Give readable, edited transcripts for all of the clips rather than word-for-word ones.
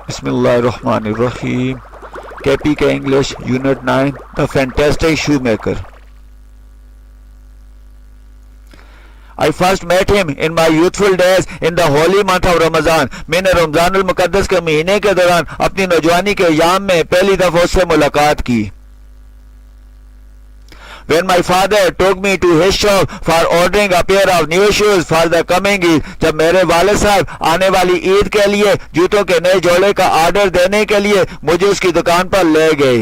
Bismillahirrahmanirrahim. KPK English, Unit 9, The Fantastic Shoemaker. I first met him in my youthful days in the holy month of Ramadan. मैंने रमजानुल मुकद्दस के महीने के दौरान अपनी नौजवानी के याम में पहली दफा उससे मुलाकात की. When my father took me to his shop for ordering a pair of new shoes for the coming Eid, जब मेरे वालिद साहब आने वाली ईद के लिए जूतों के नए जोड़े का ऑर्डर देने के लिए मुझे उसकी दुकान पर ले गए.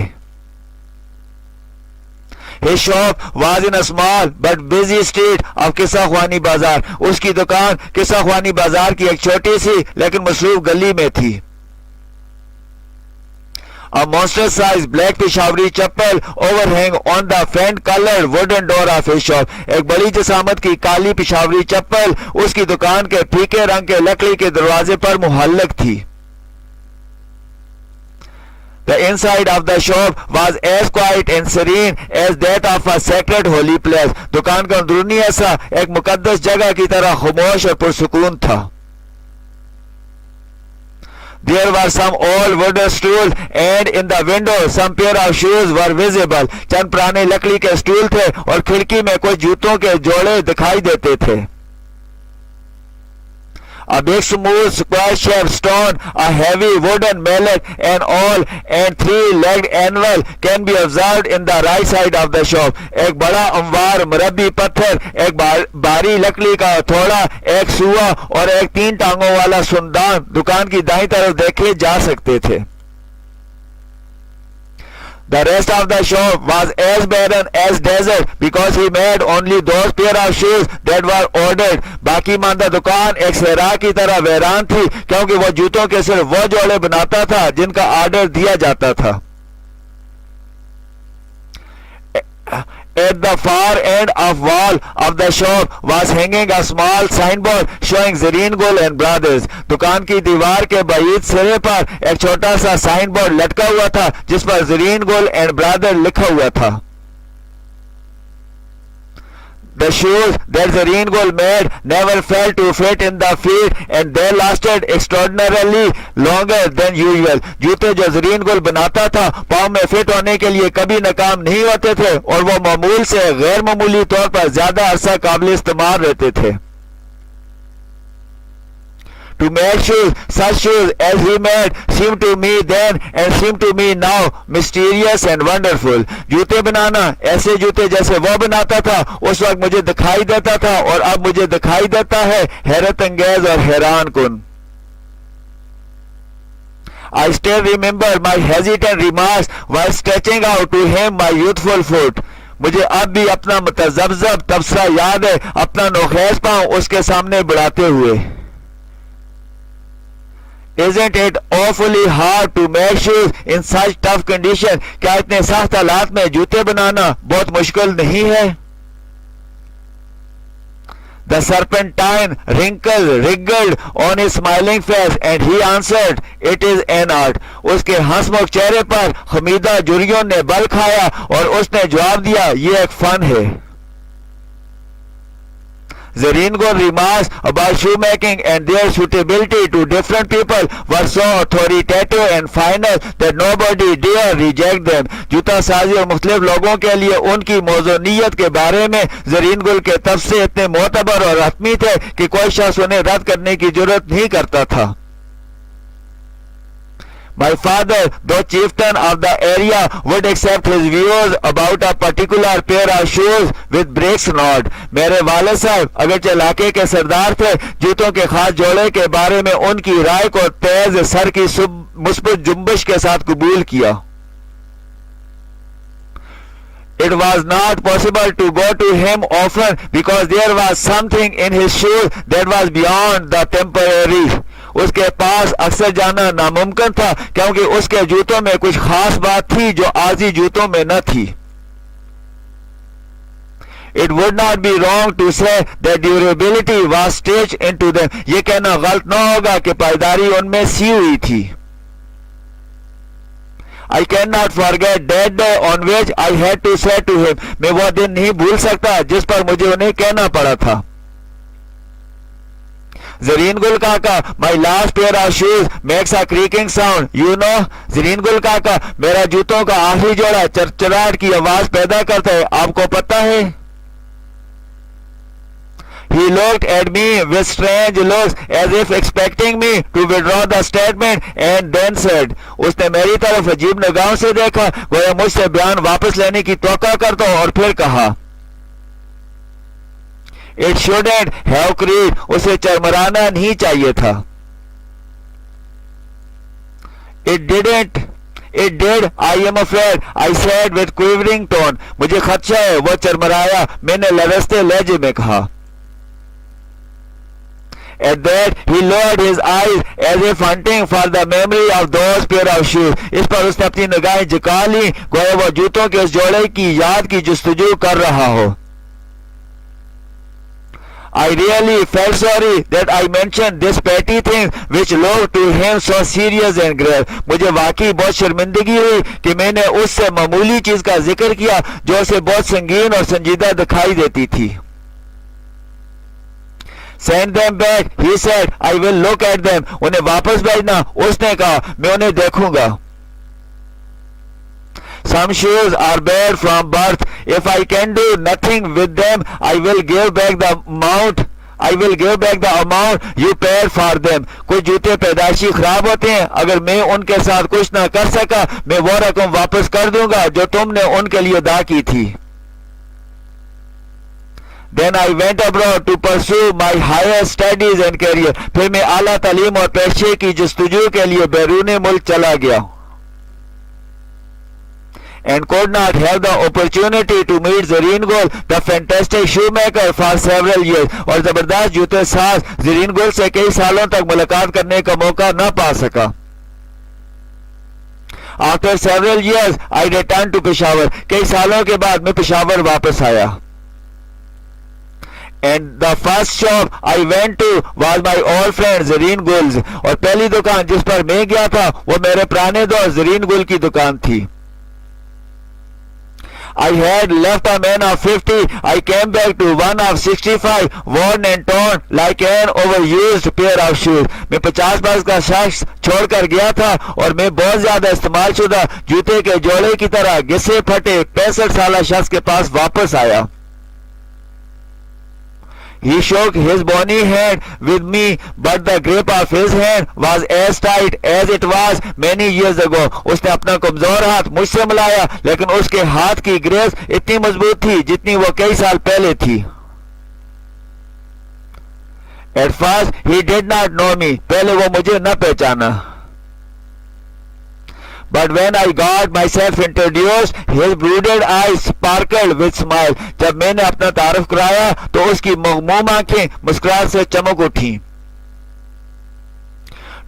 His shop was in a small but busy street of किस्सा ख्वानी बाजार. उसकी दुकान किस्सा ख्वानी बाजार की एक छोटी सी लेकिन मसरूफ गली में थी. A monster sized black Peshawari chappal overhang on the faint colored wooden door of his shop. एक बड़ी जसामत की काली पेशावरी चप्पल उसकी दुकान के फीके रंग के लकड़ी के दरवाजे पर मुहल्लक थी. The inside of the shop was as quiet and serene as that of a sacred holy place. दुकान का अंदरूनी हिस्सा एक मुकद्दस जगह की तरह खामोश और पुरसुकून था. There were some old wooden stools and in the window some pair of shoes were visible. चंद पुराने लकड़ी के स्टूल थे और खिड़की में कुछ जूतों के जोड़े दिखाई देते थे. A big smooth square shaped stone, a heavy wooden mallet and all and three-legged anvil can be observed in the right side of the shop. एक बड़ा अम्वार मुरब्बी पत्थर, एक बारी लकड़ी का हथौड़ा, एक सुआ और एक 3 टांगों वाला सुंदान दुकान की दाईं तरफ देखे जा सकते थे. The rest of the shop was as barren as desert because he made only those pair of shoes that were ordered. बाकी मांदा दुकान एक सहरा की तरह वीरान थी क्योंकि वह जूतों के सिर्फ वो जोड़े बनाता था जिनका ऑर्डर दिया जाता था. At the far end of wall of the shop was hanging a small signboard showing Zareen Gul and Brothers. दुकान की दीवार के बाईं सिरे पर एक छोटा सा साइन बोर्ड लटका हुआ था जिस पर जरीन गुल एंड ब्रदर लिखा हुआ था. The shoes that Zareen Gul made never failed to fit in the feet and they lasted extraordinarily longer than usual. जूते जो Zareen Gul बनाता था पाँव में फिट होने के लिए कभी नाकाम नहीं होते थे और वो मामूल से गैर मामूली तौर पर ज्यादा अरसा काबिल इस्तेमाल रहते थे. To make shoes, such shoes as he made seemed to me then and seem to me now mysterious and wonderful. जूते बनाना ऐसे जूते जैसे वो बनाता था उस वक्त मुझे दिखाई देता था और अब मुझे दिखाई देता है हैरत अंगेज और हैरान कुन. I still remember my hesitant remarks while stretching out to him my youthful foot. मुझे अब भी अपना मुतज़ब्ज़ब तबसरा याद है अपना नोखेज़ पांव उसके सामने बढ़ाते हुए. Isn't it awfully hard to make shoes in such tough condition? क्या इतने सख्त हालात में जूते बनाना बहुत मुश्किल नहीं है? The serpentine wrinkle wriggled on his smiling face and he answered, "It is an art." उसके हंसमुख चेहरे पर हमीदा जुरियों ने बल खाया और उसने जवाब दिया, ये एक फन है. Zareen Gul remarks about shoemaking and their suitability to different people were so authoritative and final that nobody dare reject them. जूता साजी और मुख्तलिफ लोगों के लिए उनकी मौजूनियत के बारे में ज़रीन गुल के तबसरे इतने मोतबर और हतमी थे कि कोई शख्स उन्हें रद्द करने की जरूरत नहीं करता था. My father, though chieftain of the area, would accept his views about a particular pair of shoes with bricks nod. मेरे वालिद साहब अगरचे इलाके के सरदार थे जूतों के खास जोड़े के बारे में उनकी राय को तेज सर की मुस्बत जुम्बिश के साथ कबूल किया. It was not possible to go to him often because there was something in his shoes that was beyond the temporary. उसके पास अक्सर जाना नामुमकिन था क्योंकि उसके जूतों में कुछ खास बात थी जो आजी जूतों में न थी. It would not be wrong to say that durability was stitched into them. ये कहना गलत न होगा कि पायदारी उनमें सी हुई थी. I cannot forget that day on which I had to say to him. मैं वो दिन नहीं भूल सकता जिस पर मुझे उन्हें कहना पड़ा था. जरीन गुल काका, my last pair of shoes makes a creaking sound, you know. Zareen गुल काका, मेरा जूतों का आखिरी जोड़ा चरचराहट की आवाज पैदा करता है, आपको पता है। He looked at me with strange looks as if expecting me to withdraw the statement and then said, उसने मेरी तरफ अजीब निगाहों से देखा, गोया मुझसे बयान वापस लेने की तौका करता और फिर कहा, It shouldn't have cried, उसे चरमराना नहीं चाहिए था। It didn't. It did. I am afraid, I said with quivering tone. मुझे खदशा है, वो चरमराया, मैंने लरजते लहजे में कहा। At that he lowered his eyes as if hunting for the memory of those pair of shoes. इस पर उसने अपनी निगाहें झुका ली, गोया वो जूतों के उस जोड़े की याद की जुस्तजू कर रहा हो। I really felt sorry that I mentioned this petty thing which looked to him so serious and grave. मुझे वाकई बहुत शर्मिंदगी हुई कि मैंने उससे मामूली चीज का जिक्र किया जो उसे बहुत संगीन और संजीदा दिखाई देती थी। Send them back, he said. I will look at them. उन्हें वापस भेजना, उसने कहा, मैं उन्हें देखूंगा। Some shoes are bad from birth. If I can do nothing with them, I will give back the amount. I will give back the amount you paid for them. कुछ जूते पैदाइशी खराब होते हैं, अगर मैं उनके साथ कुछ ना कर सका, मैं वो रकम वापस कर दूंगा जो तुमने उनके लिए अदा की थी। Then I went abroad to pursue my higher studies and career. फिर मैं आला तालीम और पेशे की जस्तजू के लिए बैरूने मुल्क चला गया। And could not have the opportunity to meet Zareen Gul, the fantastic shoemaker, for several years. और जबरदस्त जूते साज ज़रीन गुल से कई सालों तक मुलाकात करने का मौका न पा सका। After several years, I returned to Peshawar. कई सालों के बाद मैं पेशावर वापस आया। And the first shop I went to was my old friend Zareen Gul's. और पहली दुकान जिस पर मैं गया था वो मेरे पुराने दोस्त ज़रीन गुल की दुकान थी। I had left a man of 50. I came back to one of 65, worn and torn like an overused pair of shoes. मैं 50 वर्ष का शख्स छोड़कर गया था और मैं बहुत ज्यादा इस्तेमाल शुदा जूते के जोड़े की तरह घिसे फटे 65 साल शख्स के पास वापस आया। He shook his bony hand with me, but the grip of his hand was as tight as it was many years ago. उसने अपना कमजोर हाथ मुझसे मिलाया, लेकिन उसके हाथ की ग्रेस इतनी मजबूत थी जितनी वो कई साल पहले थी। At first he did not know me. पहले वो मुझे न पहचाना। But when I got myself introduced, his brooded eyes sparkled with smile. जब मैंने अपना तारुफ कराया तो उसकी मगमूम आंखें मुस्कुराहट से चमक उठी।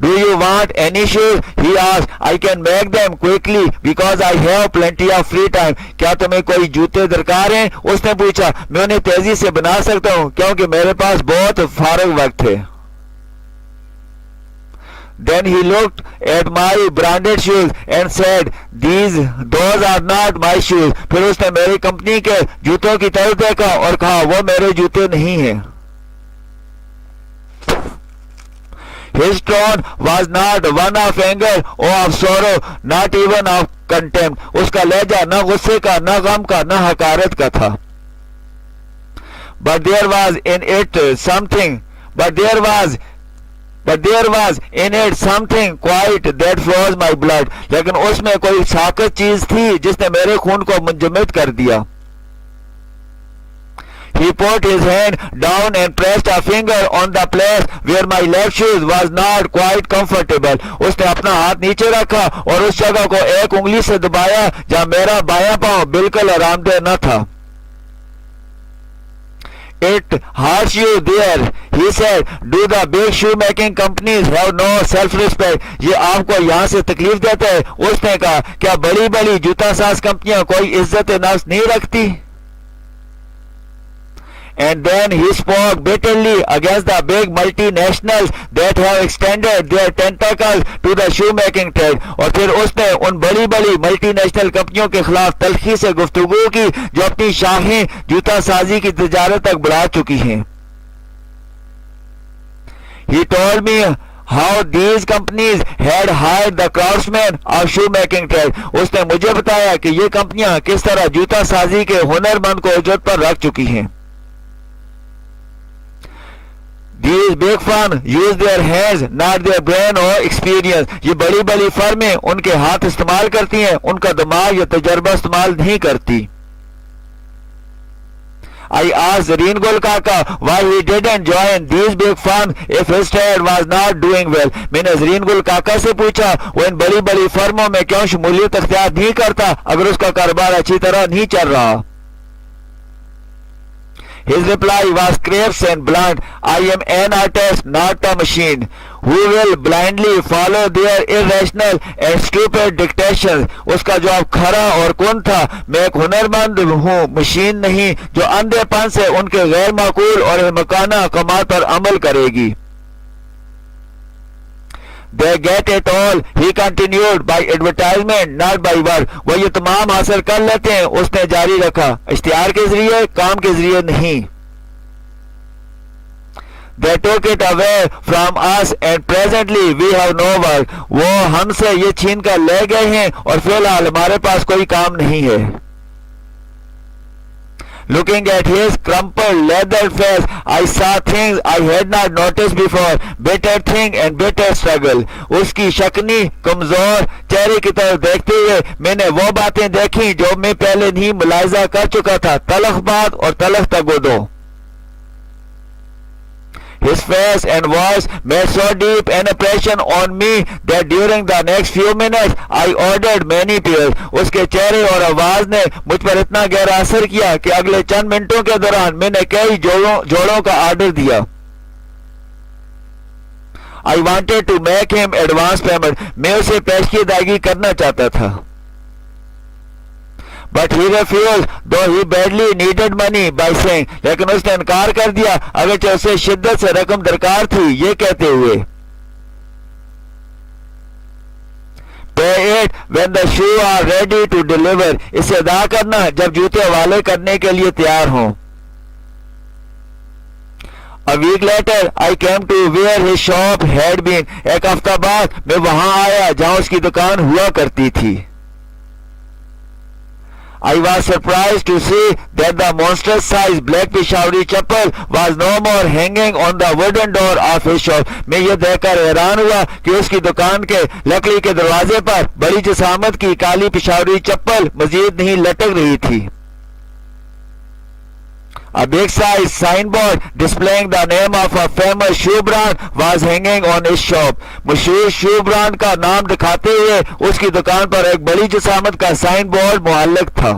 Do you want any shoes? He asked. I can make them quickly because I have plenty of free time. क्या तुम्हें कोई जूते दरकार हैं? उसने पूछा। मैं उन्हें तेजी से बना सकता हूँ क्योंकि मेरे पास बहुत फारग वक्त है। Then he looked at my branded shoes and said, those are not my shoes. फिर उसने मेरी कंपनी के जूतों की तरफ देखा और कहा, वो मेरे जूते नहीं हैं। His tone was not one of anger or of sorrow, not even of contempt. उसका लहजा न गुस्से का, न गम का, न हकारत का था। But there was in it something quite that froze my blood. लेकिन उसमें कोई साकत चीज थी जिसने मेरे खून को मुंजमद कर दिया। He put his hand down and pressed a finger on the place where my left shoe was not quite comfortable. उसने अपना हाथ नीचे रखा और उस जगह को एक उंगली से दबाया जहां मेरा बायां पांव बिल्कुल आरामदेह न था। It hurts you there, he said. Do the big shoemaking companies have no self-respect? ये आपको यहाँ से तकलीफ देता है? उसने कहा, क्या बड़ी बड़ी जूता साज कंपनियां कोई इज्जत नफ्स नहीं रखती? And then he spoke bitterly against the big multinationals that have extended their tentacles to the shoemaking trade. और फिर उसने उन बड़ी बड़ी मल्टीनेशनल कंपनियों के खिलाफ तल्खी से गुफ्तगू की जो अपनी शाखें जूता साजी की तिजारत तक बढ़ा चुकी हैं। He told me how these companies had hired the craftsmen of shoemaking trade. उसने मुझे बताया कि ये कंपनियां किस तरह जूता साजी के हुनरमंद को इज्जत पर रख चुकी हैं. These big firms use their hands, not their brain or experience. ये बड़ी बड़ी फर्में उनके हाथ इस्तेमाल करती हैं, उनका दिमाग या तजर्बा इस्तेमाल नहीं करती. I asked Zareen Gul Kaka why he didn't join these big firms if his trade was not doing well. मैंने Zareen Gul Kaka से पूछा वो इन बड़ी बड़ी फर्मों में क्यों शमूलियत अख्तियार नहीं करता अगर उसका कारोबार अच्छी तरह नहीं चल रहा. His reply was crisp and blunt. I am an artist, not a machine, who will blindly follow their irrational and stupid dictations. उसका जवाब खरा और कौन था. मैं एक हुनरमंद हूँ, मशीन नहीं जो अंधेपन से उनके गैर माकूल और मकाना कमाल पर अमल करेगी. They get it all, he continued, by advertisement, not by work. वो ये तमाम हासिल कर लेते हैं, उसने जारी रखा, इश्तिहार के जरिए, काम के जरिए नहीं. They took it away from us and presently we have no work. वो हमसे ये छीन कर ले गए हैं और फिलहाल हमारे पास कोई काम नहीं है. Looking at his crumpled leather face, I saw things I had not noticed before. Bitter thing and bitter struggle. उसकी शक्नी कमजोर चेहरे की तरफ देखते हुए मैंने वो बातें देखी जो मैं पहले नहीं मुलाहिजा कर चुका था. तलख बात और तलख तगोदो. His face and voice made so deep an impression on me that during the next few minutes I ordered many pairs. उसके चेहरे और आवाज ने मुझ पर इतना गहरा असर किया कि अगले चंद मिनटों के दौरान मैंने कई जोड़ों का ऑर्डर दिया. I wanted to make him advance payment. मैं उसे पेशगी अदायगी करना चाहता था. But he refused, though he badly needed money, by saying, लेकिन उसने इनकार कर दिया अगरचे उसे शिद्दत से रकम दरकार थी ये कहते हुए. Pay it when the shoe are ready to deliver. इसे अदा करना जब जूते हवाले करने के लिए तैयार हों. A week later, I came to where his shop had been. एक हफ्ता बाद मैं वहां आया जहां उसकी दुकान हुआ करती थी. I was surprised to see that the monstrous-sized black Peshawari chappal was no more hanging on the wooden door of his shop. मैं ये देखकर हैरान हुआ कि उसकी दुकान के लकड़ी के दरवाजे पर बड़ी जिसामत की काली पेशावरी चप्पल मजीद नहीं लटक रही थी. A big-sized signboard displaying the name of a famous shoe brand was hanging on his shop. मशहूर शू ब्रांड का नाम दिखाते हुए उसकी दुकान पर एक बड़ी जिसामत का साइन बोर्ड मुअल्लक था.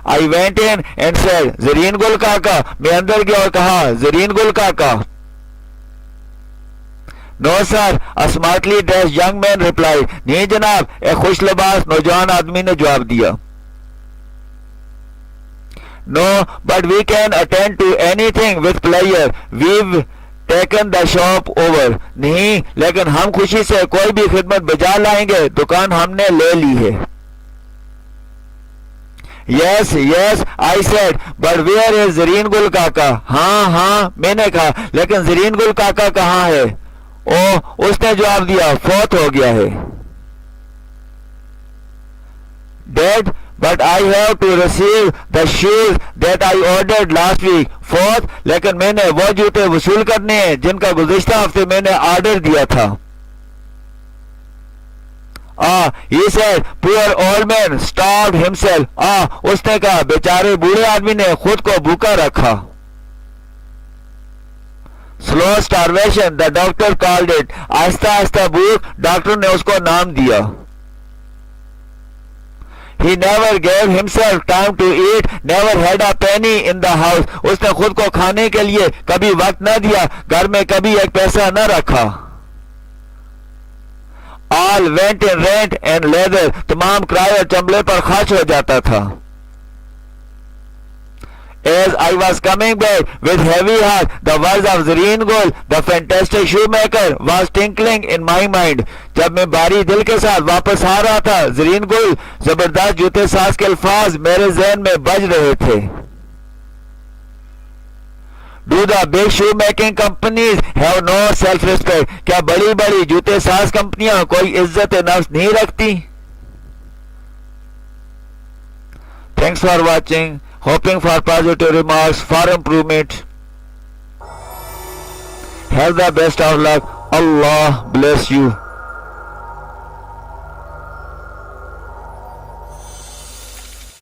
I went in and said, Zareen Gul Kaka. मैं अंदर गया और कहा, Zareen Gul Kaka. No sir, a smartly dressed young man replied. नहीं जनाब, एक खुश लिबास नौजवान आदमी ने जवाब दिया. No, but we can attend to anything with pleasure. We've taken the shop over. नहीं, लेकिन हम खुशी से कोई भी खिदमत बजा लाएंगे. दुकान हमने ले ली है. Yes, yes, I said, but where is Zareen Gul Kaka? हाँ हाँ मैंने कहा, लेकिन Zareen Gul Kaka कहाँ है? ओह, उसने जवाब दिया, फौत हो गया है. Dead? But I have to receive the shoes that I ordered last week. Fourth, लेकिन मैंने वो जूते वसूल करने हैं जिनका गुज़िश्ता हफ्ते मैंने ऑर्डर दिया था. He said, poor old man starved himself. उसने कहा बेचारे बूढ़े आदमी ने खुद को भूखा रखा. Slow starvation, the doctor called it. Aahista Aahista भूख डॉक्टर ने उसको नाम दिया. He never gave himself time to eat, never had a penny in the house. उसने खुद को खाने के लिए कभी वक्त न दिया, घर में कभी एक पैसा न रखा. All went in rent and leather. तमाम किराए और चमड़े पर खर्च हो जाता था. As I was coming back with heavy heart, the words of Zareen Gul, the fantastic shoemaker, was tinkling in my mind. जब मैं भारी दिल के साथ वापस आ रहा था, ज़रीन गुल जबरदस्त जूते साज के अल्फाज मेरे ज़हन में बज रहे थे. Do the big shoemaking companies have no self-respect? क्या बड़ी बड़ी जूते साज कंपनियां कोई इज्जत नफ्स नहीं रखती? Thanks for watching. Hoping for positive remarks for improvement. Have the best of luck. Allah bless you.